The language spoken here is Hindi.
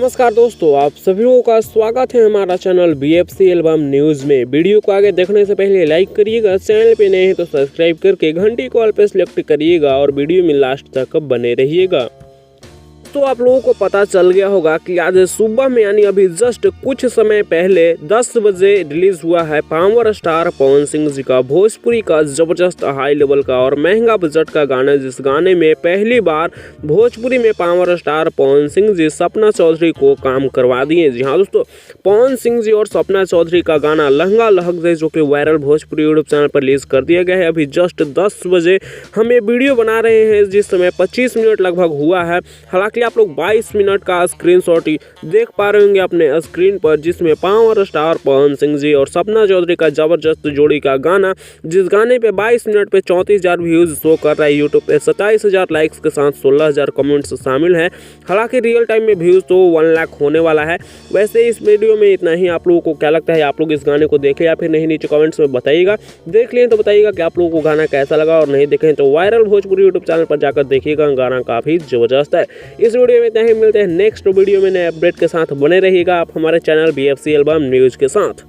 नमस्कार दोस्तों, आप सभी लोगों का स्वागत है हमारा चैनल BFC एल्बम न्यूज़ में। वीडियो को आगे देखने से पहले लाइक करिएगा, चैनल पे नए हैं तो सब्सक्राइब करके घंटी कॉल पे सिलेक्ट करिएगा और वीडियो में लास्ट तक बने रहिएगा। तो आप लोगों को पता चल गया होगा कि आज सुबह में यानी अभी जस्ट कुछ समय पहले 10 बजे रिलीज हुआ है पावर स्टार पवन सिंह जी का भोजपुरी का जबरदस्त हाई लेवल का और महंगा बजट का गाना, जिस गाने में पहली बार भोजपुरी में पावर स्टार पवन सिंह जी सपना चौधरी को काम करवा दिए। जी हाँ दोस्तों, पवन सिंह जी और सपना चौधरी का गाना लहंगा लहक जाए, जो कि वायरल भोजपुरी यूट्यूब चैनल पर रिलीज कर दिया गया है। अभी जस्ट 10 बजे हम ये वीडियो बना रहे हैं, जिस समय 25 मिनट लगभग हुआ है। हालांकि आप लोग 22 मिनट का स्क्रीनशॉट देख पा रहे होंगे अपने स्क्रीन पर, जिसमें पावर स्टार पवन सिंह जी और सपना चौधरी का जबरदस्त जोड़ी का गाना, जिस गाने पे 22 मिनट पे 34,000 व्यूज शो कर रहा है यूट्यूब पे, 27,000 लाइक्स के साथ 16,000 कमेंट्स शामिल है। हालांकि रियल टाइम में व्यूज तो 1 लाख होने वाला है। वैसे इस वीडियो में इतना ही। आप लोगों को क्या लगता है, आप लोग इस गाने को देखें या फिर नहीं, नीचे कमेंट्स में बताइएगा। देख लिए तो बताइएगा कि आप लोगों को गाना कैसा लगा, और नहीं देखें तो वायरल भोजपुरी यूट्यूब चैनल पर जाकर देखिएगा, गाना काफी जबरदस्त है। इस वीडियो में इतना ही, मिलते हैं नेक्स्ट वीडियो में नए अपडेट के साथ। बने रहिएगा आप हमारे चैनल BFC एल्बम न्यूज़ के साथ।